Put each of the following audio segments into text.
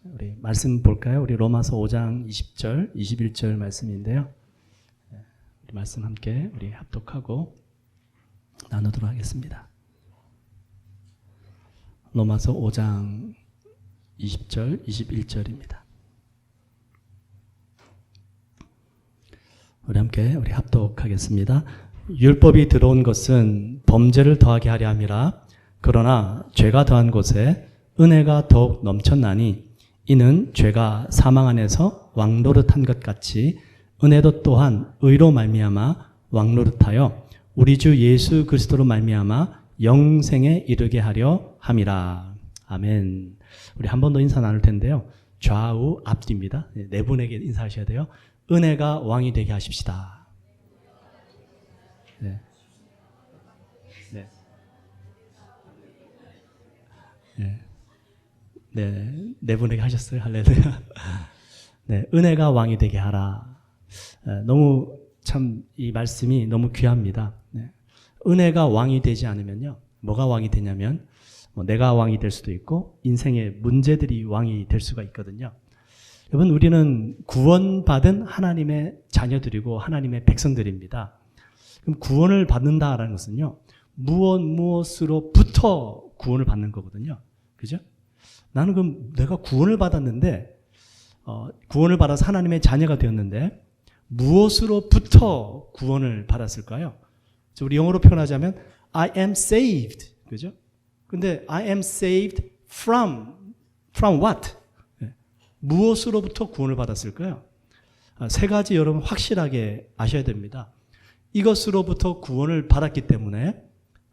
우리 말씀 볼까요? 우리 로마서 5장 20절, 21절 말씀인데요. 우리 말씀 함께 우리 합독하고 나누도록 하겠습니다. 로마서 5장 20절, 21절입니다. 우리 함께 우리 합독하겠습니다. 율법이 들어온 것은 범죄를 더하게 하려 함이라. 그러나 죄가 더한 곳에 은혜가 더욱 넘쳤나니 이는 죄가 사망 안에서 왕노릇한 것 같이 은혜도 또한 의로 말미암아 왕노릇하여 우리 주 예수 그리스도로 말미암아 영생에 이르게 하려 함이라. 아멘. 우리 한 번 더 인사 나눌 텐데요. 좌우 앞뒤입니다. 네 분에게 인사하셔야 돼요. 은혜가 왕이 되게 하십시다. 네. 네. 네. 네 분에게 하셨어요. 할렐루야. 네, 은혜가 왕이 되게 하라. 너무 참 이 말씀이 너무 귀합니다. 네. 은혜가 왕이 되지 않으면요, 뭐가 왕이 되냐면 내가 왕이 될 수도 있고 인생의 문제들이 왕이 될 수가 있거든요. 여러분, 우리는 구원받은 하나님의 자녀들이고 하나님의 백성들입니다. 그럼 구원을 받는다라는 것은요, 무엇으로부터 구원을 받는 거거든요. 그죠? 나는 그럼 내가 구원을 받았는데, 구원을 받아서 하나님의 자녀가 되었는데, 무엇으로부터 구원을 받았을까요? 우리 영어로 표현하자면, I am saved. 그죠? 근데 I am saved from what? 무엇으로부터 구원을 받았을까요? 세 가지 여러분 확실하게 아셔야 됩니다. 이것으로부터 구원을 받았기 때문에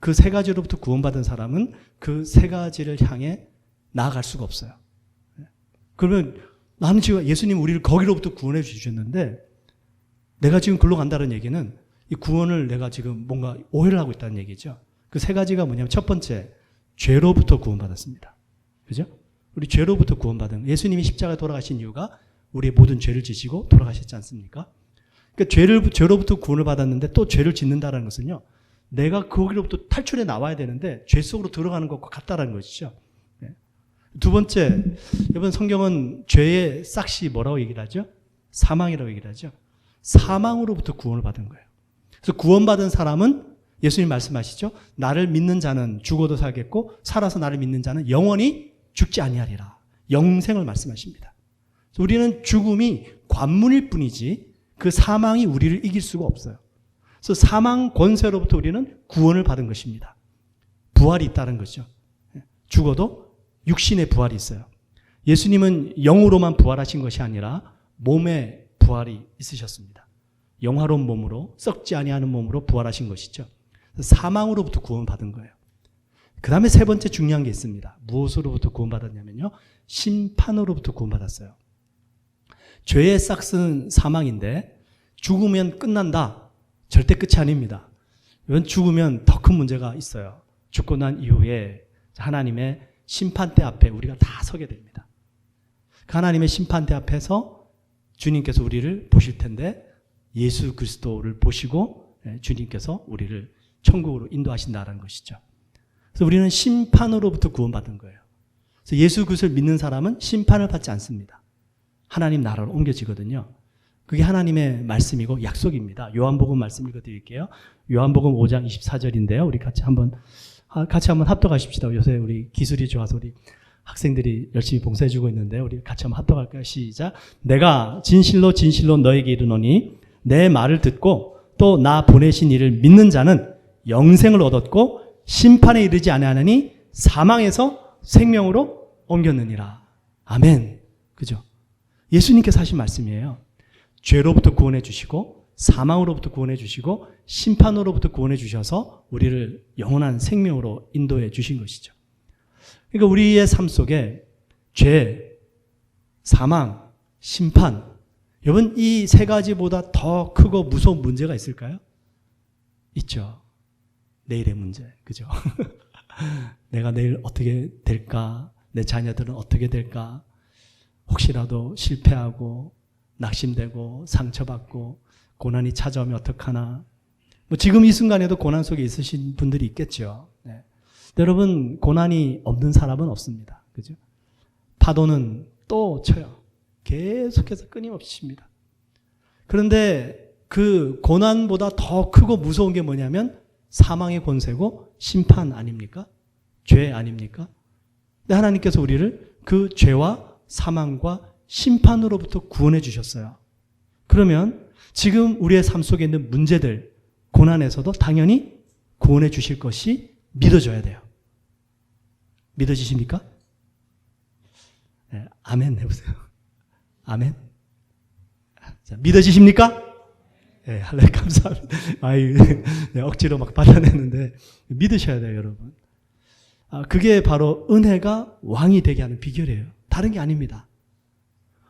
그 세 가지로부터 구원받은 사람은 그 세 가지를 향해 나아갈 수가 없어요. 그러면 나는 지금 예수님 우리를 거기로부터 구원해 주셨는데 내가 지금 글로 간다는 얘기는 이 구원을 내가 지금 뭔가 오해를 하고 있다는 얘기죠. 그 세 가지가 뭐냐면 첫 번째, 죄로부터 구원받았습니다. 그죠? 우리 죄로부터 구원받은, 예수님이 십자가에 돌아가신 이유가 우리의 모든 죄를 지시고 돌아가셨지 않습니까? 그러니까 죄로부터 구원을 받았는데 또 죄를 짓는다는 것은요, 내가 거기로부터 탈출해 나와야 되는데 죄 속으로 들어가는 것과 같다는 것이죠. 두 번째, 여러분 성경은 죄의 싹시 뭐라고 얘기를 하죠? 사망이라고 얘기를 하죠. 사망으로부터 구원을 받은 거예요. 그래서 구원받은 사람은 예수님 말씀하시죠. 나를 믿는 자는 죽어도 살겠고 살아서 나를 믿는 자는 영원히 죽지 아니하리라. 영생을 말씀하십니다. 우리는 죽음이 관문일 뿐이지 그 사망이 우리를 이길 수가 없어요. 그래서 사망 권세로부터 우리는 구원을 받은 것입니다. 부활이 있다는 거죠. 죽어도 육신의 부활이 있어요. 예수님은 영으로만 부활하신 것이 아니라 몸에 부활이 있으셨습니다. 영화로운 몸으로, 썩지 아니하는 몸으로 부활하신 것이죠. 사망으로부터 구원받은 거예요. 그 다음에 세 번째 중요한 게 있습니다. 무엇으로부터 구원받았냐면요, 심판으로부터 구원받았어요. 죄의 싹은 사망인데 죽으면 끝난다. 절대 끝이 아닙니다. 이건 죽으면 더 큰 문제가 있어요. 죽고 난 이후에 하나님의 심판대 앞에 우리가 다 서게 됩니다. 그 하나님의 심판대 앞에서 주님께서 우리를 보실 텐데 예수 그리스도를 보시고 주님께서 우리를 천국으로 인도하신다는 것이죠. 그래서 우리는 심판으로부터 구원받은 거예요. 그래서 예수 그리스도를 믿는 사람은 심판을 받지 않습니다. 하나님 나라로 옮겨지거든요. 그게 하나님의 말씀이고 약속입니다. 요한복음 말씀 읽어드릴게요. 요한복음 5장 24절인데요. 우리 같이 한번 합독하십시다. 요새 우리 기술이 좋아서 우리 학생들이 열심히 봉사해주고 있는데 우리 같이 한번 합독할까요? 시작. 내가 진실로 진실로 너에게 이르노니 내 말을 듣고 또 나 보내신 이를 믿는 자는 영생을 얻었고 심판에 이르지 아니하느니 사망에서 생명으로 옮겼느니라. 아멘. 그죠? 예수님께서 하신 말씀이에요. 죄로부터 구원해 주시고 사망으로부터 구원해 주시고 심판으로부터 구원해 주셔서 우리를 영원한 생명으로 인도해 주신 것이죠. 그러니까 우리의 삶 속에 죄, 사망, 심판, 여러분 이 세 가지보다 더 크고 무서운 문제가 있을까요? 있죠. 내일의 문제. 그죠? 내가 내일 어떻게 될까? 내 자녀들은 어떻게 될까? 혹시라도 실패하고 낙심되고 상처받고 고난이 찾아오면 어떡하나. 뭐 지금 이 순간에도 고난 속에 있으신 분들이 있겠죠. 네. 여러분, 고난이 없는 사람은 없습니다. 그죠? 파도는 또 쳐요. 계속해서 끊임없이 칩니다. 그런데 그 고난보다 더 크고 무서운 게 뭐냐면 사망의 권세고 심판 아닙니까? 죄 아닙니까? 근데 하나님께서 우리를 그 죄와 사망과 심판으로부터 구원해 주셨어요. 그러면 지금 우리의 삶 속에 있는 문제들, 고난에서도 당연히 구원해 주실 것이 믿어져야 돼요. 믿어지십니까? 네, 아멘 해보세요. 아멘. 자, 믿어지십니까? 네, 할렐루야, 감사합니다. 네, 억지로 막 받아냈는데 믿으셔야 돼요, 여러분. 그게 바로 은혜가 왕이 되게 하는 비결이에요. 다른 게 아닙니다.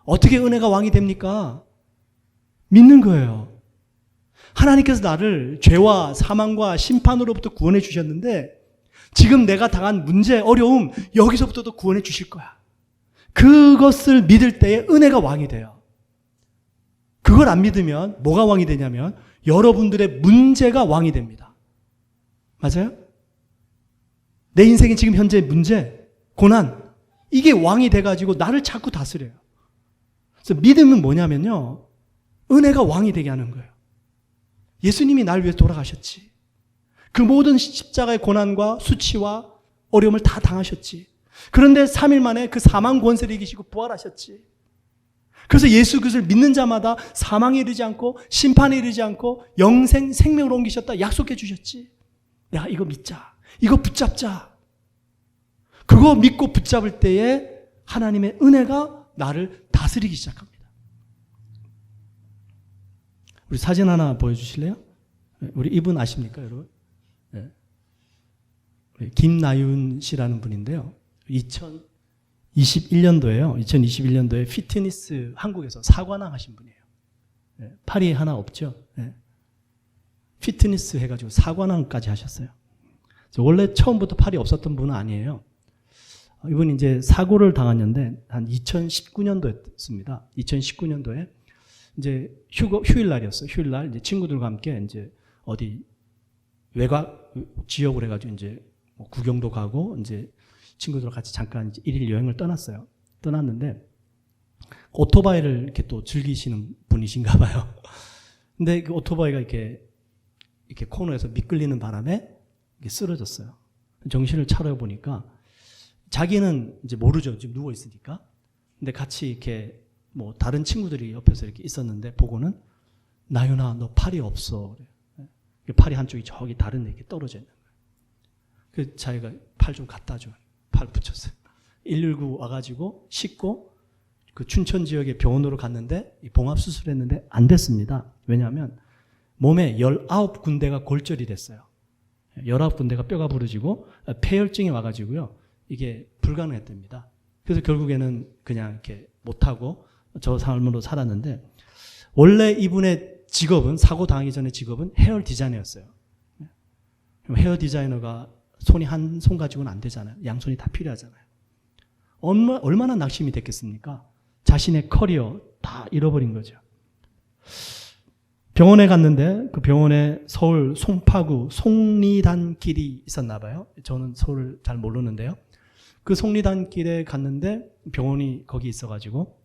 어떻게 은혜가 왕이 됩니까? 믿는 거예요. 하나님께서 나를 죄와 사망과 심판으로부터 구원해 주셨는데 지금 내가 당한 문제, 어려움 여기서부터도 구원해 주실 거야. 그것을 믿을 때에 은혜가 왕이 돼요. 그걸 안 믿으면 뭐가 왕이 되냐면 여러분들의 문제가 왕이 됩니다. 맞아요? 내 인생의 지금 현재 문제, 고난 이게 왕이 돼가지고 나를 자꾸 다스려요. 그래서 믿음은 뭐냐면요. 은혜가 왕이 되게 하는 거예요. 예수님이 날 위해 돌아가셨지. 그 모든 십자가의 고난과 수치와 어려움을 다 당하셨지. 그런데 3일 만에 그 사망 권세를 이기시고 부활하셨지. 그래서 예수 그리스도를 믿는 자마다 사망에 이르지 않고 심판에 이르지 않고 영생 생명으로 옮기셨다 약속해 주셨지. 야, 이거 믿자. 이거 붙잡자. 그거 믿고 붙잡을 때에 하나님의 은혜가 나를 다스리기 시작합니다. 우리 사진 하나 보여주실래요? 우리 이분 아십니까, 여러분? 네. 김나윤 씨라는 분인데요. 2021년도에 피트니스 한국에서 사관왕 하신 분이에요. 네. 팔이 하나 없죠? 네. 피트니스 해가지고 사관왕까지 하셨어요. 원래 처음부터 팔이 없었던 분은 아니에요. 이분이 이제 사고를 당했는데 한 2019년도였습니다. 2019년도에 이제 휴일날이었어요. 휴일날 이제 친구들과 함께 이제 어디 외곽 지역으로 해가지고 이제 뭐 구경도 가고 이제 친구들과 같이 잠깐 이제 1일 여행을 떠났어요. 떠났는데 오토바이를 이렇게 또 즐기시는 분이신가 봐요. 근데 그 오토바이가 이렇게 코너에서 미끌리는 바람에 이게 쓰러졌어요. 정신을 차려 보니까 자기는 이제 모르죠. 지금 누워 있으니까. 근데 같이 이렇게 뭐 다른 친구들이 옆에서 이렇게 있었는데 보고는 나윤아 너 팔이 없어. 팔이 한쪽이 저기 다른 데 이렇게 떨어져 있는 거예요. 그 자기가 팔 좀 갖다 줘. 팔 붙였어요. 119 와가지고 씻고 그 춘천 지역의 병원으로 갔는데 봉합 수술했는데 안 됐습니다. 왜냐하면 몸에 19군데가 골절이 됐어요. 19군데가 뼈가 부러지고 폐혈증이 와가지고요. 이게 불가능했답니다. 그래서 결국에는 그냥 이렇게 못하고 저 삶으로 살았는데 원래 이분의 직업은 사고 당하기 전에 직업은 헤어 디자이너였어요. 헤어 디자이너가 손이 한 손 가지고는 안 되잖아요. 양손이 다 필요하잖아요. 얼마나 낙심이 됐겠습니까? 자신의 커리어 다 잃어버린 거죠. 병원에 갔는데 그 병원에 서울 송파구 속리단길이 있었나 봐요. 저는 서울을 잘 모르는데요. 그 속리단길에 갔는데 병원이 거기 있어가지고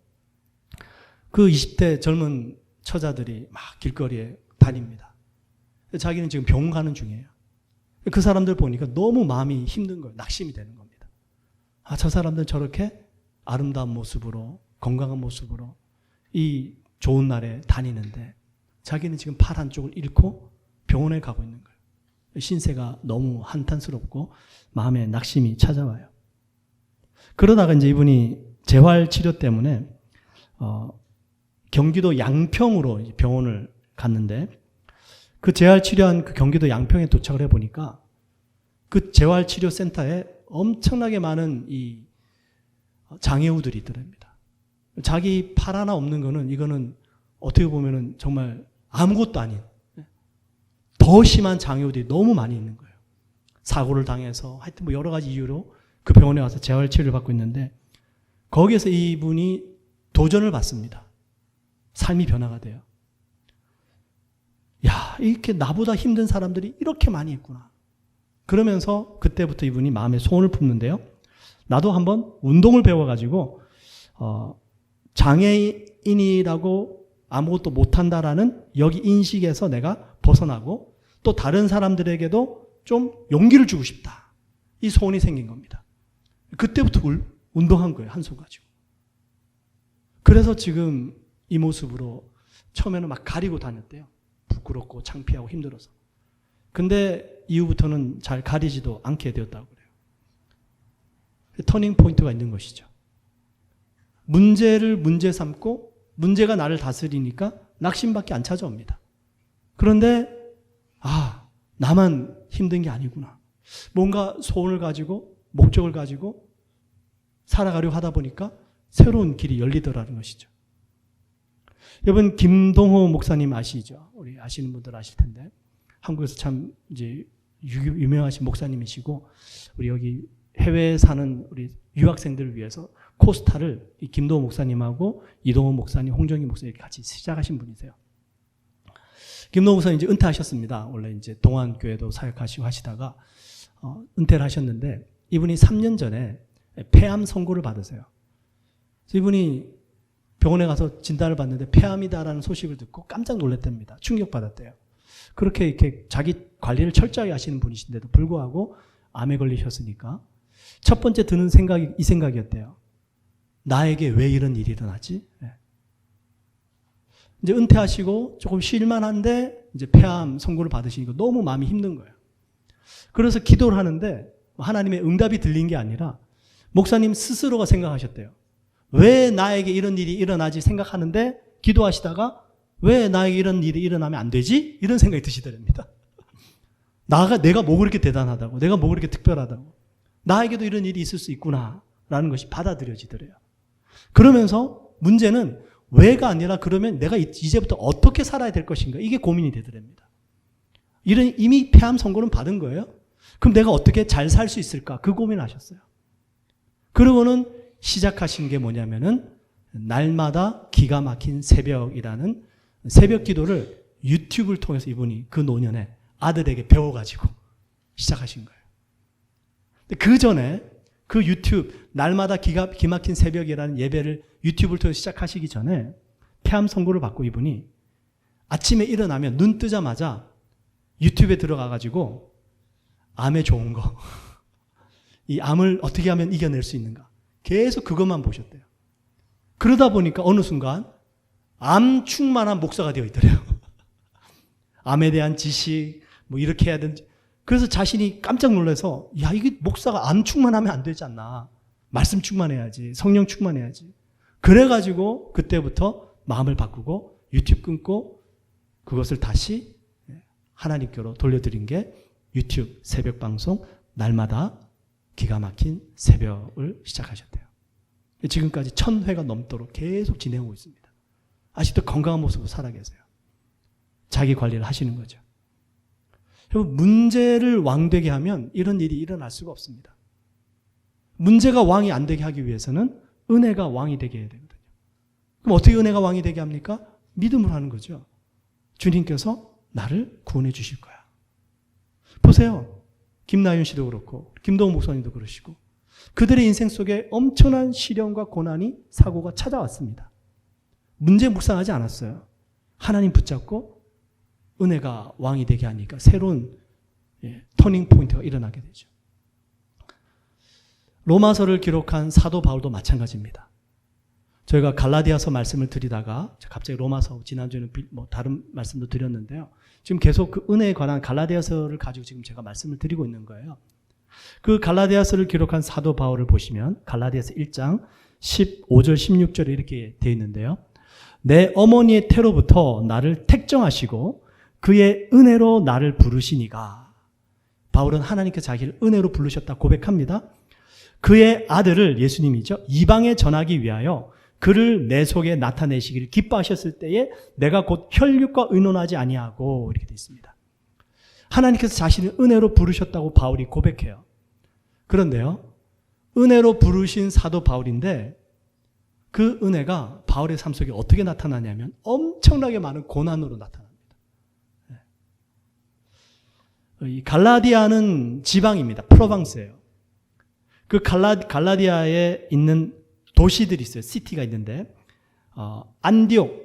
그 20대 젊은 처자들이 막 길거리에 다닙니다. 자기는 지금 병원 가는 중이에요. 그 사람들 보니까 너무 마음이 힘든 거예요. 낙심이 되는 겁니다. 아, 저 사람들 저렇게 아름다운 모습으로 건강한 모습으로 이 좋은 날에 다니는데 자기는 지금 팔 한쪽을 잃고 병원에 가고 있는 거예요. 신세가 너무 한탄스럽고 마음에 낙심이 찾아와요. 그러다가 이제 이분이 재활치료 때문에 경기도 양평으로 병원을 갔는데 그 재활치료한 그 경기도 양평에 도착을 해보니까 그 재활치료센터에 엄청나게 많은 이 장애우들이 있더랍니다. 자기 팔 하나 없는 거는 이거는 어떻게 보면은 정말 아무것도 아닌 더 심한 장애우들이 너무 많이 있는 거예요. 사고를 당해서 하여튼 뭐 여러 가지 이유로 그 병원에 와서 재활치료를 받고 있는데 거기에서 이분이 도전을 받습니다. 삶이 변화가 돼요. 야, 이렇게 나보다 힘든 사람들이 이렇게 많이 있구나. 그러면서 그때부터 이분이 마음에 소원을 품는데요. 나도 한번 운동을 배워가지고 장애인이라고 아무것도 못한다라는 여기 인식에서 내가 벗어나고 또 다른 사람들에게도 좀 용기를 주고 싶다. 이 소원이 생긴 겁니다. 그때부터 운동한 거예요. 한 손 가지고. 그래서 지금 이 모습으로 처음에는 막 가리고 다녔대요. 부끄럽고 창피하고 힘들어서. 근데 이후부터는 잘 가리지도 않게 되었다고 그래요. 터닝 포인트가 있는 것이죠. 문제를 문제 삼고 문제가 나를 다스리니까 낙심밖에 안 찾아옵니다. 그런데 나만 힘든 게 아니구나. 뭔가 소원을 가지고 목적을 가지고 살아가려 하다 보니까 새로운 길이 열리더라는 것이죠. 여러분 김동호 목사님 아시죠? 우리 아시는 분들 아실 텐데 한국에서 참 이제 유명하신 목사님이시고 우리 여기 해외에 사는 우리 유학생들을 위해서 코스타를 이 김동호 목사님하고 이동호 목사님, 홍정희 목사님 같이 시작하신 분이세요. 김동호 목사님 이제 은퇴하셨습니다. 원래 이제 동안교회도 사역하시고 하시다가 은퇴를 하셨는데 이분이 3년 전에 폐암 선고를 받으세요. 이분이 병원에 가서 진단을 받는데 폐암이다라는 소식을 듣고 깜짝 놀랐답니다. 충격받았대요. 그렇게 이렇게 자기 관리를 철저하게 하시는 분이신데도 불구하고 암에 걸리셨으니까 첫 번째 드는 생각이 이 생각이었대요. 나에게 왜 이런 일이 일어나지? 이제 은퇴하시고 조금 쉴만한데 이제 폐암 선고를 받으시니까 너무 마음이 힘든 거예요. 그래서 기도를 하는데 하나님의 응답이 들린 게 아니라 목사님 스스로가 생각하셨대요. 왜 나에게 이런 일이 일어나지 생각하는데 기도하시다가 왜 나에게 이런 일이 일어나면 안 되지? 이런 생각이 드시더랍니다. 내가 뭐 그렇게 대단하다고, 내가 뭐 그렇게 특별하다고, 나에게도 이런 일이 있을 수 있구나 라는 것이 받아들여지더래요. 그러면서 문제는 왜가 아니라 그러면 내가 이제부터 어떻게 살아야 될 것인가, 이게 고민이 되더랍니다. 이미 폐암 선고는 받은 거예요. 그럼 내가 어떻게 잘 살 수 있을까, 그 고민을 하셨어요. 그러고는 시작하신 게 뭐냐면은 날마다 기가 막힌 새벽이라는 새벽 기도를 유튜브를 통해서 이분이 그 노년에 아들에게 배워가지고 시작하신 거예요. 그 전에 그 유튜브 날마다 기막힌 새벽이라는 예배를 유튜브를 통해서 시작하시기 전에 폐암 선고를 받고 이분이 아침에 일어나면 눈 뜨자마자 유튜브에 들어가가지고 암에 좋은 거, 이 암을 어떻게 하면 이겨낼 수 있는가, 계속 그것만 보셨대요. 그러다 보니까 어느 순간 암 충만한 목사가 되어 있더래요. 암에 대한 지식, 뭐 이렇게 해야 되는지. 그래서 자신이 깜짝 놀라서 이게 목사가 암 충만하면 안 되지 않나. 말씀 충만해야지. 성령 충만해야지. 그래가지고 그때부터 마음을 바꾸고 유튜브 끊고 그것을 다시 하나님께로 돌려드린 게 유튜브 새벽 방송 날마다 기가 막힌 새벽을 시작하셨대요. 지금까지 1000회가 넘도록 계속 진행하고 있습니다. 아직도 건강한 모습으로 살아 계세요. 자기 관리를 하시는 거죠. 문제를 왕되게 하면 이런 일이 일어날 수가 없습니다. 문제가 왕이 안 되게 하기 위해서는 은혜가 왕이 되게 해야 되거든요. 그럼 어떻게 은혜가 왕이 되게 합니까? 믿음으로 하는 거죠. 주님께서 나를 구원해 주실 거야. 보세요. 김나윤 씨도 그렇고 김동훈 목사님도 그러시고 그들의 인생 속에 엄청난 시련과 고난이 사고가 찾아왔습니다. 문제 묵상하지 않았어요. 하나님 붙잡고 은혜가 왕이 되게 하니까 새로운 터닝 포인트가 일어나게 되죠. 로마서를 기록한 사도 바울도 마찬가지입니다. 저희가 갈라디아서 말씀을 드리다가 갑자기 로마서, 지난주에는 다른 말씀도 드렸는데요. 지금 계속 그 은혜에 관한 갈라디아서를 가지고 지금 제가 말씀을 드리고 있는 거예요. 그 갈라디아서를 기록한 사도 바울을 보시면 갈라디아서 1장 15절 16절에 이렇게 되어 있는데요. 내 어머니의 태로부터 나를 택정하시고 그의 은혜로 나를 부르시니가. 바울은 하나님께서 자기를 은혜로 부르셨다 고백합니다. 그의 아들을, 예수님이죠, 이방에 전하기 위하여 그를 내 속에 나타내시기를 기뻐하셨을 때에 내가 곧 혈육과 의논하지 아니하고, 이렇게 되어 있습니다. 하나님께서 자신을 은혜로 부르셨다고 바울이 고백해요. 그런데요, 은혜로 부르신 사도 바울인데 그 은혜가 바울의 삶 속에 어떻게 나타나냐면 엄청나게 많은 고난으로 나타납니다. 이 갈라디아는 지방입니다. 프로방스예요. 그 갈라디아에 있는 도시들이 있어요. 시티가 있는데 안디옥,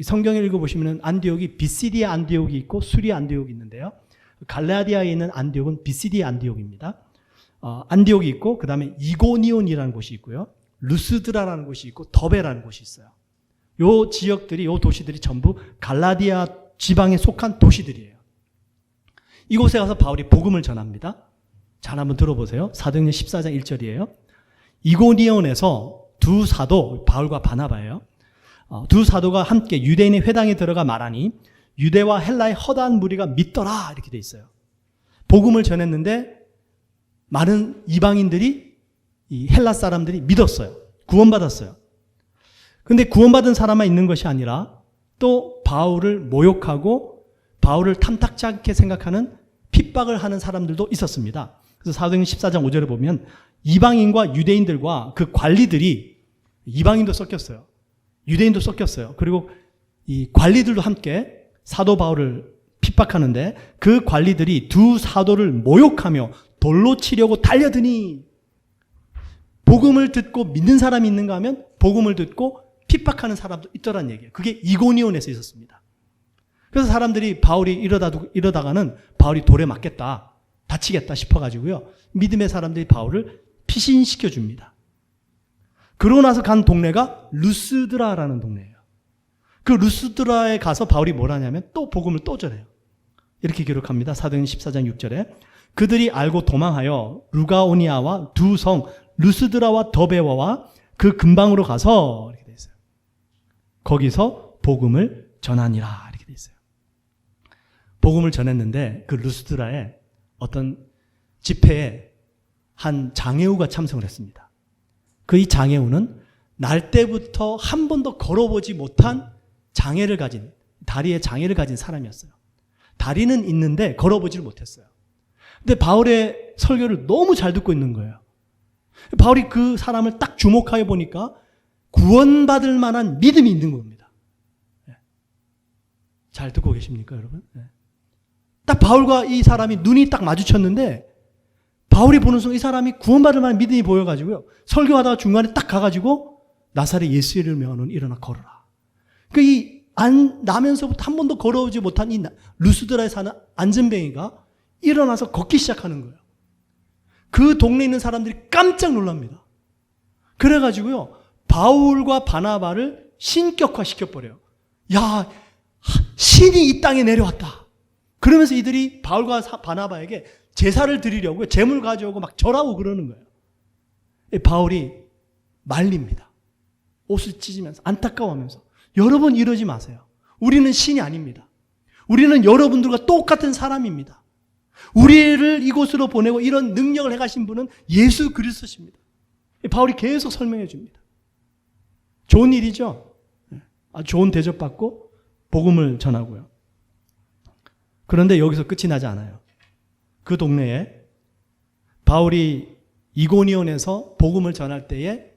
성경을 읽어보시면 안디옥이 비시디아 안디옥이 있고 수리아 안디옥이 있는데요. 갈라디아에 있는 안디옥은 비시디아 안디옥입니다. 안디옥이 있고 그 다음에 이고니온이라는 곳이 있고요. 루스드라라는 곳이 있고 더베라는 곳이 있어요. 요 지역들이, 요 도시들이 전부 갈라디아 지방에 속한 도시들이에요. 이곳에 가서 바울이 복음을 전합니다. 잘 한번 들어보세요. 사도행전 14장 1절이에요. 이고니온에서 두 사도, 바울과 바나바예요. 두 사도가 함께 유대인의 회당에 들어가 말하니 유대와 헬라의 허다한 무리가 믿더라 이렇게 돼 있어요. 복음을 전했는데 많은 이방인들이, 이 헬라 사람들이 믿었어요. 구원받았어요. 근데 구원받은 사람만 있는 것이 아니라 또 바울을 모욕하고 바울을 탐탁지 않게 생각하는 핍박을 하는 사람들도 있었습니다. 그래서 사도행전 14장 5절에 보면 이방인과 유대인들과 그 관리들이, 이방인도 섞였어요. 유대인도 섞였어요. 그리고 이 관리들도 함께 사도 바울을 핍박하는데 그 관리들이 두 사도를 모욕하며 돌로 치려고 달려드니, 복음을 듣고 믿는 사람이 있는가 하면 복음을 듣고 핍박하는 사람도 있더란 얘기예요. 그게 이고니온에서 있었습니다. 그래서 사람들이 바울이 이러다가는 바울이 돌에 맞겠다, 다치겠다 싶어가지고요, 믿음의 사람들이 바울을 피신시켜 줍니다. 그러고 나서 간 동네가 루스드라라는 동네예요. 그 루스드라에 가서 바울이 뭘 하냐면 또 복음을 또 전해요. 이렇게 기록합니다. 사도행전 14장 6절에 그들이 알고 도망하여 루가오니아와 두 성 루스드라와 더베와와 그 근방으로 가서, 이렇게 돼 있어요. 거기서 복음을 전하니라 이렇게 돼 있어요. 복음을 전했는데 그 루스드라에 어떤 집회에 한 장애우가 참석을 했습니다. 그 이 장애우는 날 때부터 한 번도 걸어보지 못한 장애를 가진, 다리에 장애를 가진 사람이었어요. 다리는 있는데 걸어보지를 못했어요. 근데 바울의 설교를 너무 잘 듣고 있는 거예요. 바울이 그 사람을 딱 주목하여 보니까 구원받을 만한 믿음이 있는 겁니다. 잘 듣고 계십니까, 여러분? 딱 바울과 이 사람이 눈이 딱 마주쳤는데 바울이 보는 순간 이 사람이 구원받을 만한 믿음이 보여가지고요, 설교하다가 중간에 딱 가가지고 나사렛 예수 이름을 명하노니 일어나 걸어라. 그 이 나면서부터 한 번도 걸어오지 못한 이 루스드라에 사는 안전뱅이가 일어나서 걷기 시작하는 거예요. 그 동네에 있는 사람들이 깜짝 놀랍니다. 그래가지고요, 바울과 바나바를 신격화시켜버려요. 야, 신이 이 땅에 내려왔다. 그러면서 이들이 바울과 바나바에게 제사를 드리려고 재물 가져오고 막 절하고 그러는 거예요. 바울이 말립니다. 옷을 찢으면서 안타까워하면서, 여러분 이러지 마세요. 우리는 신이 아닙니다. 우리는 여러분들과 똑같은 사람입니다. 우리를 이곳으로 보내고 이런 능력을 해가신 분은 예수 그리스도십니다. 바울이 계속 설명해 줍니다. 좋은 일이죠. 아주 좋은 대접받고 복음을 전하고요. 그런데 여기서 끝이 나지 않아요. 그 동네에 바울이 이고니온에서 복음을 전할 때에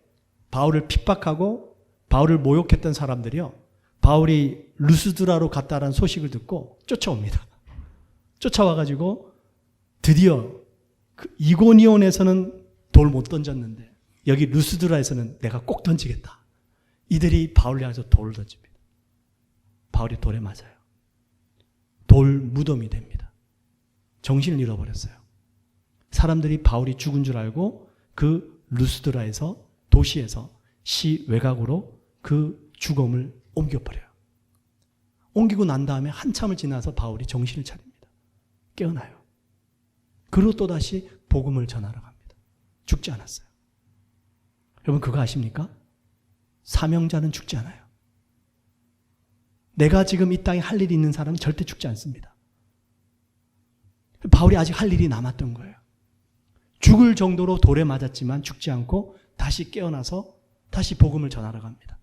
바울을 핍박하고 바울을 모욕했던 사람들이요, 바울이 루스드라로 갔다라는 소식을 듣고 쫓아옵니다. 쫓아와가지고 드디어 그 이고니온에서는 돌 못 던졌는데 여기 루스드라에서는 내가 꼭 던지겠다. 이들이 바울을 향해서 돌을 던집니다. 바울이 돌에 맞아요. 돌 무덤이 됩니다. 정신을 잃어버렸어요. 사람들이 바울이 죽은 줄 알고 그 루스드라에서, 도시에서 시 외곽으로 그 죽음을 옮겨버려요. 옮기고 난 다음에 한참을 지나서 바울이 정신을 차립니다. 깨어나요. 그리고 또다시 복음을 전하러 갑니다. 죽지 않았어요. 여러분 그거 아십니까? 사명자는 죽지 않아요. 내가 지금 이 땅에 할 일이 있는 사람은 절대 죽지 않습니다. 바울이 아직 할 일이 남았던 거예요. 죽을 정도로 돌에 맞았지만 죽지 않고 다시 깨어나서 다시 복음을 전하러 갑니다.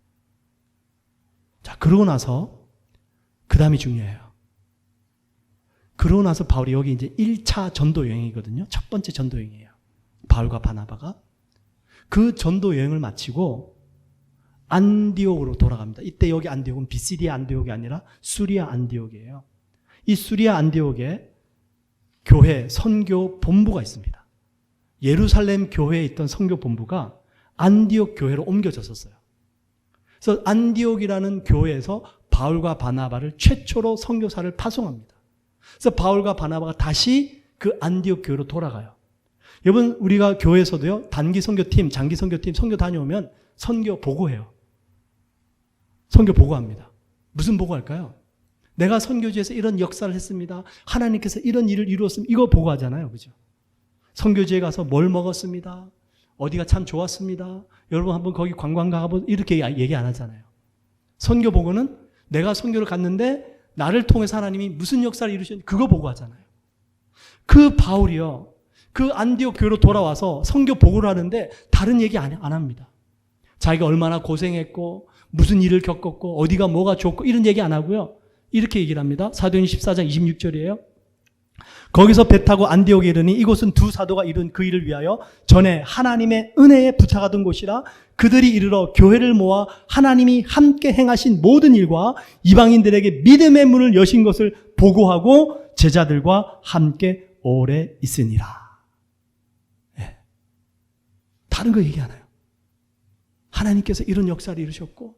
자, 그러고 나서 그 다음이 중요해요. 그러고 나서 바울이 여기 이제 1차 전도 여행이거든요. 첫 번째 전도 여행이에요. 바울과 바나바가 그 전도 여행을 마치고 안디옥으로 돌아갑니다. 이때 여기 안디옥은 비시디아 안디옥이 아니라 수리아 안디옥이에요. 이 수리아 안디옥에 교회 선교 본부가 있습니다. 예루살렘 교회에 있던 선교 본부가 안디옥 교회로 옮겨졌었어요. 그래서 안디옥이라는 교회에서 바울과 바나바를 최초로 선교사를 파송합니다. 그래서 바울과 바나바가 다시 그 안디옥 교회로 돌아가요. 여러분, 우리가 교회에서도요, 단기 선교팀, 장기 선교팀 선교 다녀오면 선교 보고해요. 선교 보고합니다. 무슨 보고할까요? 내가 선교지에서 이런 역사를 했습니다. 하나님께서 이런 일을 이루었습니다. 이거 보고하잖아요. 그죠? 선교지에 가서 뭘 먹었습니다. 어디가 참 좋았습니다. 여러분 한번 거기 관광 가보 이렇게 얘기 안 하잖아요. 선교 보고는 내가 선교를 갔는데 나를 통해서 하나님이 무슨 역사를 이루셨는지 그거 보고하잖아요. 그 바울이요, 그 안디옥 교회로 돌아와서 선교 보고를 하는데 다른 얘기 안 합니다. 자기가 얼마나 고생했고 무슨 일을 겪었고 어디가 뭐가 좋고 이런 얘기 안 하고요. 이렇게 얘기를 합니다. 사도행전 14장 26절이에요. 거기서 배 타고 안디옥에 이르니 이곳은 두 사도가 이룬 그 일을 위하여 전에 하나님의 은혜에 부탁하던 곳이라. 그들이 이르러 교회를 모아 하나님이 함께 행하신 모든 일과 이방인들에게 믿음의 문을 여신 것을 보고하고 제자들과 함께 오래 있으니라. 네. 다른 거 얘기 안 해요. 하나님께서 이런 역사를 이루셨고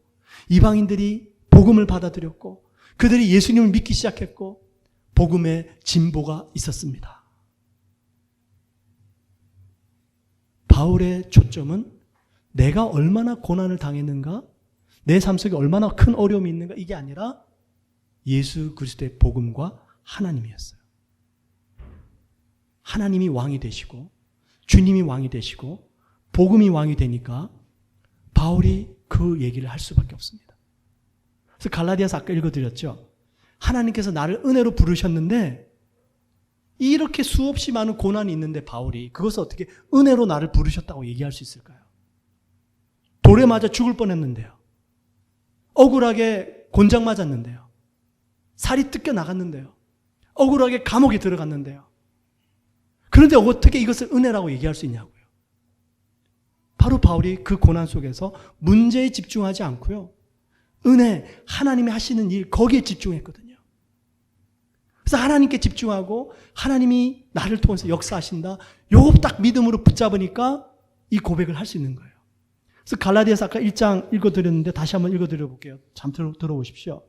이방인들이 복음을 받아들였고 그들이 예수님을 믿기 시작했고 복음의 진보가 있었습니다. 바울의 초점은 내가 얼마나 고난을 당했는가, 내 삶 속에 얼마나 큰 어려움이 있는가, 이게 아니라 예수 그리스도의 복음과 하나님이었어요. 하나님이 왕이 되시고 주님이 왕이 되시고 복음이 왕이 되니까 바울이 그 얘기를 할 수밖에 없습니다. 그래서 갈라디아서 아까 읽어드렸죠. 하나님께서 나를 은혜로 부르셨는데 이렇게 수없이 많은 고난이 있는데 바울이 그것을 어떻게 은혜로 나를 부르셨다고 얘기할 수 있을까요? 돌에 맞아 죽을 뻔했는데요. 억울하게 곤장 맞았는데요. 살이 뜯겨 나갔는데요. 억울하게 감옥에 들어갔는데요. 그런데 어떻게 이것을 은혜라고 얘기할 수 있냐고요. 바로 바울이 그 고난 속에서 문제에 집중하지 않고요. 은혜, 하나님이 하시는 일, 거기에 집중했거든요. 그래서 하나님께 집중하고 하나님이 나를 통해서 역사하신다. 요거 딱 믿음으로 붙잡으니까 이 고백을 할 수 있는 거예요. 그래서 갈라디아서 아까 1장 읽어드렸는데 다시 한번 읽어드려 볼게요. 잠 들어보십시오.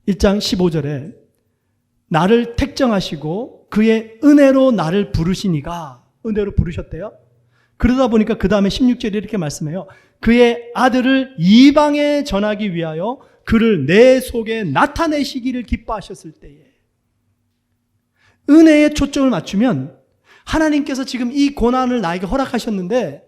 1장 15절에 나를 택정하시고 그의 은혜로 나를 부르시니가, 은혜로 부르셨대요. 그러다 보니까 그 다음에 16절에 이렇게 말씀해요. 그의 아들을 이방에 전하기 위하여 그를 내 속에 나타내시기를 기뻐하셨을 때에. 은혜에 초점을 맞추면 하나님께서 지금 이 고난을 나에게 허락하셨는데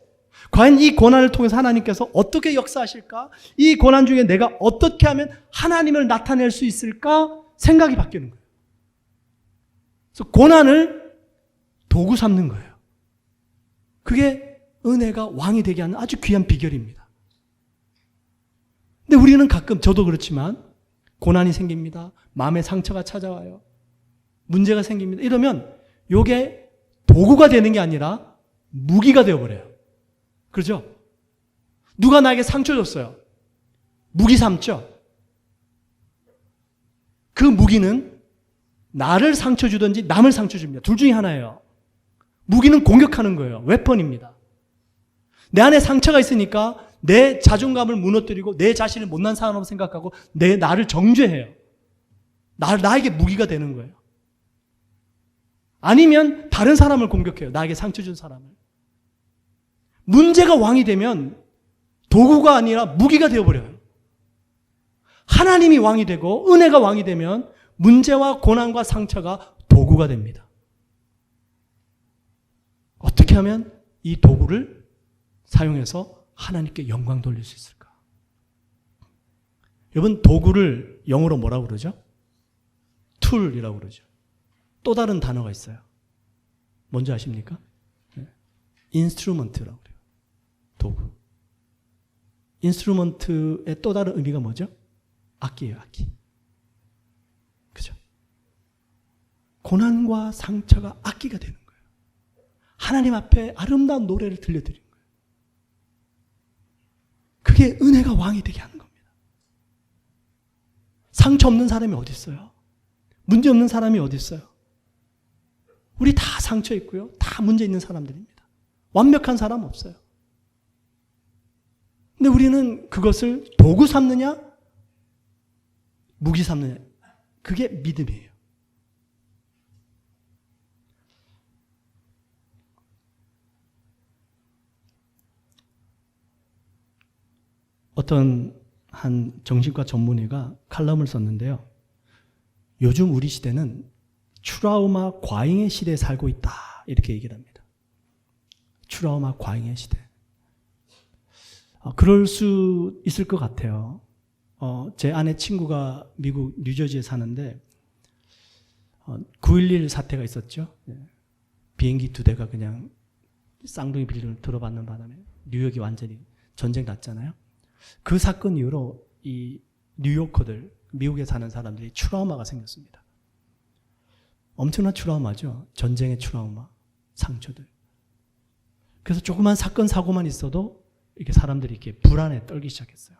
과연 이 고난을 통해서 하나님께서 어떻게 역사하실까? 이 고난 중에 내가 어떻게 하면 하나님을 나타낼 수 있을까? 생각이 바뀌는 거예요. 그래서 고난을 도구 삼는 거예요. 그게 은혜가 왕이 되게 하는 아주 귀한 비결입니다. 근데 우리는 가끔, 저도 그렇지만 고난이 생깁니다. 마음의 상처가 찾아와요. 문제가 생깁니다. 이러면 이게 도구가 되는 게 아니라 무기가 되어버려요. 그렇죠? 누가 나에게 상처 줬어요. 무기 삼죠? 그 무기는 나를 상처 주든지 남을 상처 줍니다. 둘 중에 하나예요. 무기는 공격하는 거예요. 웨펀입니다. 내 안에 상처가 있으니까 내 자존감을 무너뜨리고 내 자신을 못난 사람으로 생각하고 나를 정죄해요. 나에게 무기가 되는 거예요. 아니면 다른 사람을 공격해요. 나에게 상처 준 사람을. 문제가 왕이 되면 도구가 아니라 무기가 되어버려요. 하나님이 왕이 되고 은혜가 왕이 되면 문제와 고난과 상처가 도구가 됩니다. 어떻게 하면 이 도구를 사용해서 하나님께 영광 돌릴 수 있을까? 여러분, 도구를 영어로 뭐라고 그러죠? 툴이라고 그러죠. 또 다른 단어가 있어요. 뭔지 아십니까? 인스트루먼트라고 그래요. 도구. 인스트루먼트의 또 다른 의미가 뭐죠? 악기예요, 악기. 그죠? 고난과 상처가 악기가 되는 거예요. 하나님 앞에 아름다운 노래를 들려드리는 거예요. 그게 은혜가 왕이 되게 하는 겁니다. 상처 없는 사람이 어디 있어요? 문제 없는 사람이 어디 있어요? 우리 다 상처 있고요. 다 문제 있는 사람들입니다. 완벽한 사람 없어요. 근데 우리는 그것을 도구 삼느냐, 무기 삼느냐, 그게 믿음이에요. 어떤 한 정신과 전문의가 칼럼을 썼는데요. 요즘 우리 시대는 트라우마 과잉의 시대에 살고 있다, 이렇게 얘기를 합니다. 트라우마 과잉의 시대. 그럴 수 있을 것 같아요. 제 아내 친구가 미국 뉴저지에 사는데 9.11 사태가 있었죠. 비행기 2대가 그냥 쌍둥이 빌딩을 들어받는 바람에 뉴욕이 완전히 전쟁 났잖아요. 그 사건 이후로 이 뉴요커들, 미국에 사는 사람들이 트라우마가 생겼습니다. 엄청난 트라우마죠. 전쟁의 트라우마, 상처들. 그래서 조그만 사건, 사고만 있어도 이렇게 사람들이 이렇게 불안에 떨기 시작했어요.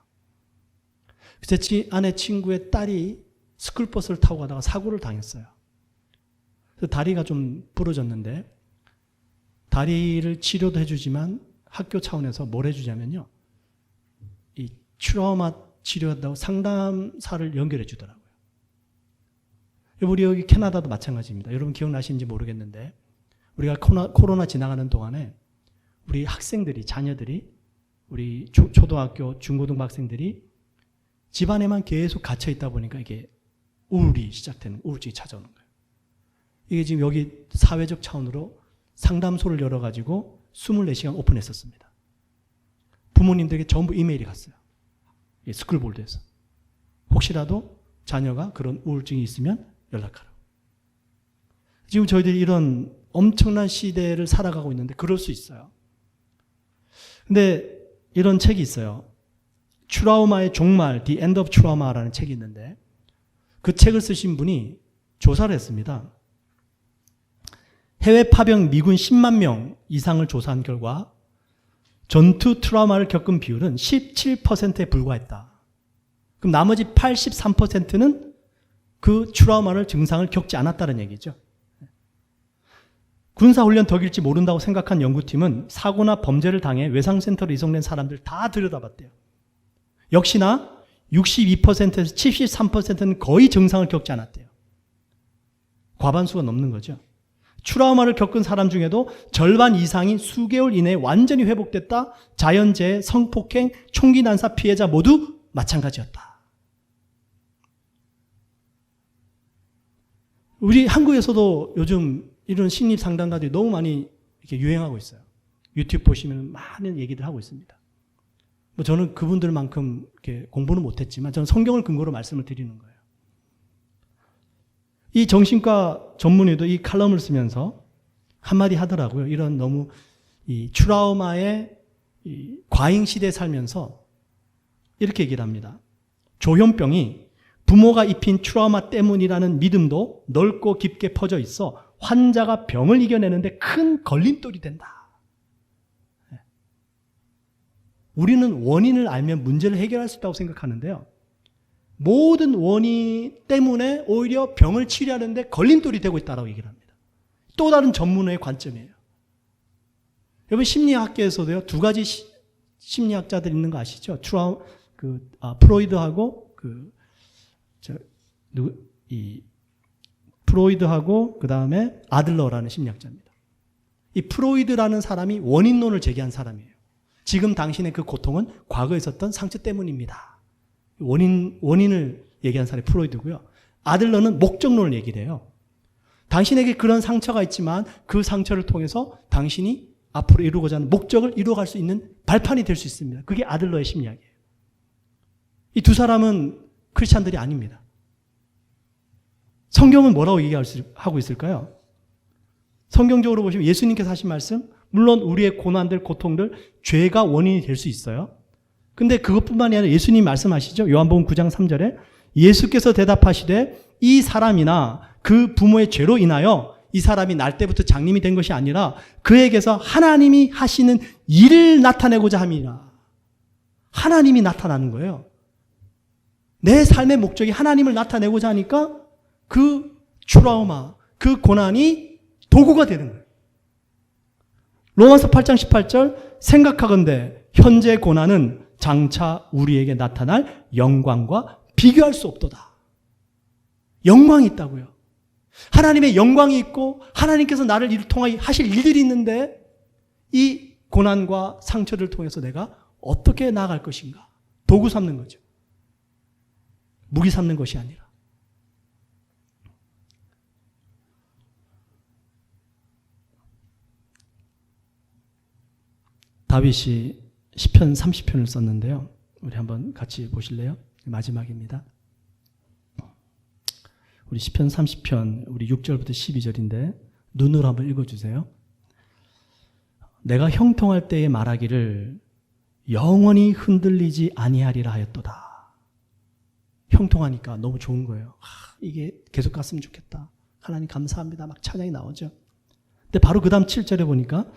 제 아내 친구의 딸이 스쿨버스를 타고 가다가 사고를 당했어요. 그래서 다리가 좀 부러졌는데 다리를 치료도 해주지만 학교 차원에서 뭘 해주냐면요. 이 트라우마 치료한다고 상담사를 연결해 주더라고요. 우리 여기 캐나다도 마찬가지입니다. 여러분 기억나시는지 모르겠는데 우리가 코로나 지나가는 동안에 우리 학생들이, 자녀들이, 우리 초등학교, 중고등부 학생들이 집안에만 계속 갇혀 있다 보니까 이게 우울이 시작되는, 우울증이 찾아오는 거예요. 이게 지금 여기 사회적 차원으로 상담소를 열어가지고 24시간 오픈했었습니다. 부모님들에게 전부 이메일이 갔어요. 스쿨볼드에서. 혹시라도 자녀가 그런 우울증이 있으면 연락하라고. 지금 저희들이 이런 엄청난 시대를 살아가고 있는데 그럴 수 있어요. 근데 이런 책이 있어요. 트라우마의 종말, The End of Trauma라는 책이 있는데 그 책을 쓰신 분이 조사를 했습니다. 해외 파병 미군 10만 명 이상을 조사한 결과 전투 트라우마를 겪은 비율은 17%에 불과했다. 그럼 나머지 83%는 그 트라우마를 증상을 겪지 않았다는 얘기죠. 군사훈련 덕일지 모른다고 생각한 연구팀은 사고나 범죄를 당해 외상센터로 이송된 사람들 다 들여다봤대요. 역시나 62%에서 73%는 거의 증상을 겪지 않았대요. 과반수가 넘는 거죠. 트라우마를 겪은 사람 중에도 절반 이상이 수개월 이내에 완전히 회복됐다. 자연재해, 성폭행, 총기 난사 피해자 모두 마찬가지였다. 우리 한국에서도 요즘 이런 심리 상담가들이 너무 많이 이렇게 유행하고 있어요. 유튜브 보시면 많은 얘기들 하고 있습니다. 뭐 저는 그분들만큼 이렇게 공부는 못했지만 저는 성경을 근거로 말씀을 드리는 거예요. 이 정신과 전문의도 이 칼럼을 쓰면서 한마디 하더라고요. 이런 너무 이 트라우마의 이 과잉 시대에 살면서 이렇게 얘기를 합니다. 조현병이 부모가 입힌 트라우마 때문이라는 믿음도 넓고 깊게 퍼져 있어 환자가 병을 이겨내는데 큰 걸림돌이 된다. 우리는 원인을 알면 문제를 해결할 수 있다고 생각하는데요. 모든 원인 때문에 오히려 병을 치료하는데 걸림돌이 되고 있다고 얘기를 합니다. 또 다른 전문의의 관점이에요. 여러분 심리학계에서도요, 두 가지 심리학자들 있는 거 아시죠? 프로이드하고 프로이드하고 그 다음에 아들러라는 심리학자입니다. 이 프로이드라는 사람이 원인론을 제기한 사람이에요. 지금 당신의 그 고통은 과거에 있었던 상처 때문입니다. 원인을 얘기한 사람이 프로이드고요. 아들러는 목적론을 얘기를 해요. 당신에게 그런 상처가 있지만 그 상처를 통해서 당신이 앞으로 이루고자 하는 목적을 이루어갈 수 있는 발판이 될 수 있습니다. 그게 아들러의 심리학이에요. 이 두 사람은 크리스찬들이 아닙니다. 성경은 뭐라고 얘기하고 있을까요? 성경적으로 보시면 예수님께서 하신 말씀, 물론 우리의 고난들, 고통들, 죄가 원인이 될 수 있어요. 근데 그것뿐만이 아니라 예수님 말씀하시죠. 요한복음 9장 3절에 예수께서 대답하시되 이 사람이나 그 부모의 죄로 인하여 이 사람이 날 때부터 장님이 된 것이 아니라 그에게서 하나님이 하시는 일을 나타내고자 함이라. 하나님이 나타나는 거예요. 내 삶의 목적이 하나님을 나타내고자 하니까 그 트라우마, 그 고난이 도구가 되는 거예요. 로마서 8장 18절 생각하건대 현재 고난은 장차 우리에게 나타날 영광과 비교할 수 없도다. 영광이 있다고요. 하나님의 영광이 있고 하나님께서 나를 통하여 하실 일들이 있는데 이 고난과 상처를 통해서 내가 어떻게 나아갈 것인가? 도구 삼는 거죠. 무기 삼는 것이 아니라. 다윗이 시편 30편을 썼는데요. 우리 한번 같이 보실래요? 마지막입니다. 우리 시편 30편 우리 6절부터 12절인데 눈으로 한번 읽어주세요. 내가 형통할 때에 말하기를 영원히 흔들리지 아니하리라 하였도다. 형통하니까 너무 좋은 거예요. 이게 계속 갔으면 좋겠다. 하나님 감사합니다. 막 찬양이 나오죠. 근데 바로 그 다음 7절에 보니까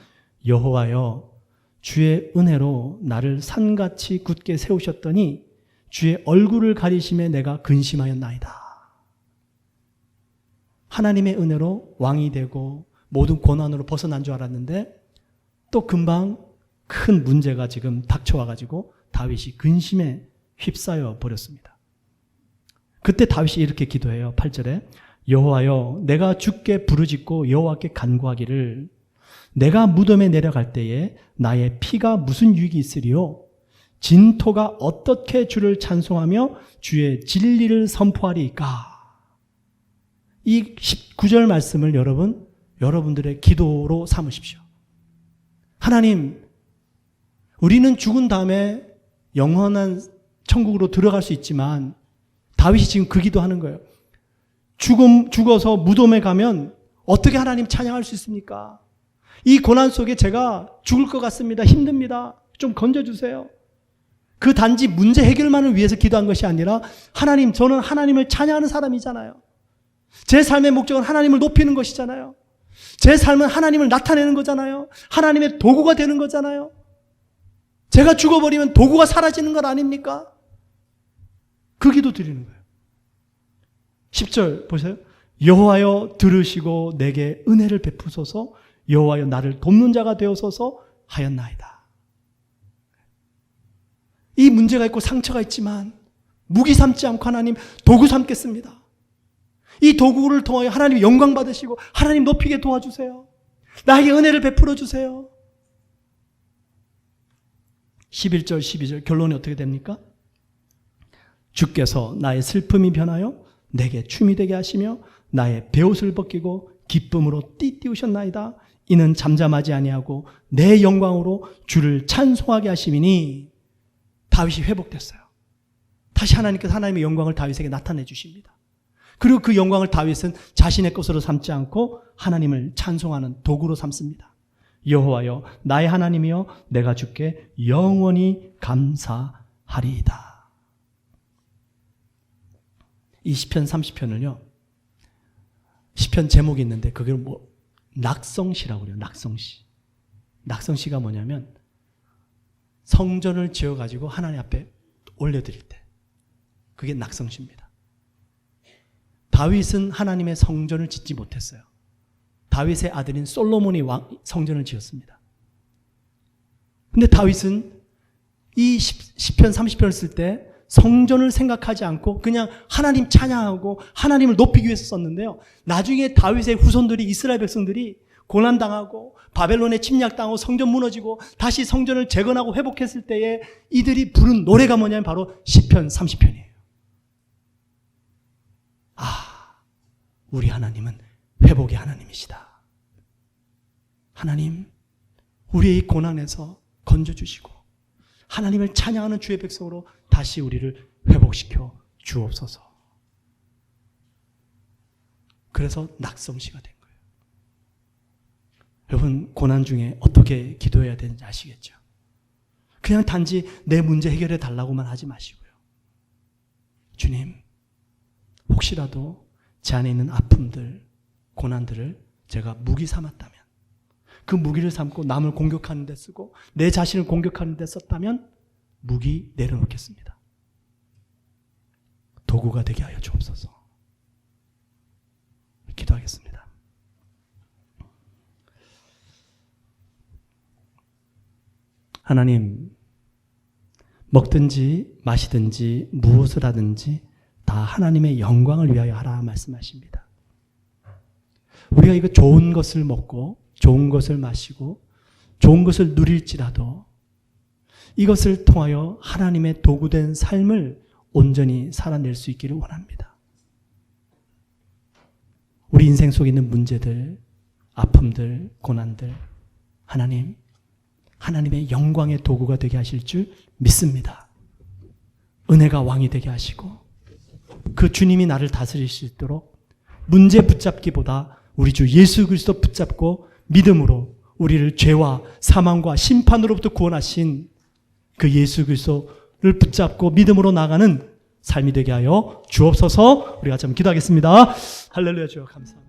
여호와여 주의 은혜로 나를 산같이 굳게 세우셨더니 주의 얼굴을 가리심에 내가 근심하였나이다. 하나님의 은혜로 왕이 되고 모든 고난으로 벗어난 줄 알았는데 또 금방 큰 문제가 지금 닥쳐와가지고 다윗이 근심에 휩싸여 버렸습니다. 그때 다윗이 이렇게 기도해요. 8절에 여호와여 내가 주께 부르짖고 여호와께 간구하기를 내가 무덤에 내려갈 때에 나의 피가 무슨 유익이 있으리요? 진토가 어떻게 주를 찬송하며 주의 진리를 선포하리이까? 이 19절 말씀을 여러분들의 기도로 삼으십시오. 하나님, 우리는 죽은 다음에 영원한 천국으로 들어갈 수 있지만 다윗이 지금 그 기도하는 거예요. 죽어서 무덤에 가면 어떻게 하나님 찬양할 수 있습니까? 이 고난 속에 제가 죽을 것 같습니다. 힘듭니다. 좀 건져주세요. 그 단지 문제 해결만을 위해서 기도한 것이 아니라 하나님, 저는 하나님을 찬양하는 사람이잖아요. 제 삶의 목적은 하나님을 높이는 것이잖아요. 제 삶은 하나님을 나타내는 거잖아요. 하나님의 도구가 되는 거잖아요. 제가 죽어버리면 도구가 사라지는 것 아닙니까? 그 기도 드리는 거예요. 10절 보세요. 여호와여 들으시고 내게 은혜를 베푸소서 여호와여 나를 돕는 자가 되어소서 하였나이다. 이 문제가 있고 상처가 있지만 무기 삼지 않고 하나님 도구 삼겠습니다. 이 도구를 통하여 하나님 영광 받으시고 하나님 높이게 도와주세요. 나에게 은혜를 베풀어 주세요. 11절 12절 결론이 어떻게 됩니까? 주께서 나의 슬픔이 변하여 내게 춤이 되게 하시며 나의 베옷을 벗기고 기쁨으로 띠띠우셨나이다. 이는 잠잠하지 아니하고 내 영광으로 주를 찬송하게 하심이니. 다윗이 회복됐어요. 다시 하나님께서 하나님의 영광을 다윗에게 나타내 주십니다. 그리고 그 영광을 다윗은 자신의 것으로 삼지 않고 하나님을 찬송하는 도구로 삼습니다. 여호와여 나의 하나님이여 내가 주께 영원히 감사하리이다. 이 시편 30편을요. 시편 제목이 있는데 그게 낙성시라고 그래요. 낙성시. 낙성시가 뭐냐면 성전을 지어가지고 하나님 앞에 올려드릴 때 그게 낙성시입니다. 다윗은 하나님의 성전을 짓지 못했어요. 다윗의 아들인 솔로몬이 성전을 지었습니다. 근데 다윗은 이 시편 30편을 쓸 때 성전을 생각하지 않고 그냥 하나님 찬양하고 하나님을 높이기 위해서 썼는데요. 나중에 다윗의 후손들이 이스라엘 백성들이 고난당하고 바벨론에 침략당하고 성전 무너지고 다시 성전을 재건하고 회복했을 때에 이들이 부른 노래가 뭐냐면 바로 시편 30편이에요. 우리 하나님은 회복의 하나님이시다. 하나님, 우리의 이 고난에서 건져주시고 하나님을 찬양하는 주의 백성으로 다시 우리를 회복시켜 주옵소서. 그래서 낙성시가 된 거예요. 여러분, 고난 중에 어떻게 기도해야 되는지 아시겠죠? 그냥 단지 내 문제 해결해 달라고만 하지 마시고요. 주님, 혹시라도 제 안에 있는 아픔들, 고난들을 제가 무기 삼았다면, 그 무기를 삼고 남을 공격하는 데 쓰고 내 자신을 공격하는 데 썼다면 무기 내려놓겠습니다. 도구가 되게 하여 주옵소서. 기도하겠습니다. 하나님, 먹든지 마시든지 무엇을 하든지 다 하나님의 영광을 위하여 하라 말씀하십니다. 우리가 이거 좋은 것을 먹고 좋은 것을 마시고 좋은 것을 누릴지라도 이것을 통하여 하나님의 도구된 삶을 온전히 살아낼 수 있기를 원합니다. 우리 인생 속에 있는 문제들, 아픔들, 고난들, 하나님의 영광의 도구가 되게 하실 줄 믿습니다. 은혜가 왕이 되게 하시고 그 주님이 나를 다스릴 수 있도록 문제 붙잡기보다 우리 주 예수 그리스도 붙잡고 믿음으로 우리를 죄와 사망과 심판으로부터 구원하신 그 예수 그리스도를 붙잡고 믿음으로 나가는 삶이 되게 하여 주옵소서. 우리가 좀 기도하겠습니다. 할렐루야. 주여 감사합니다.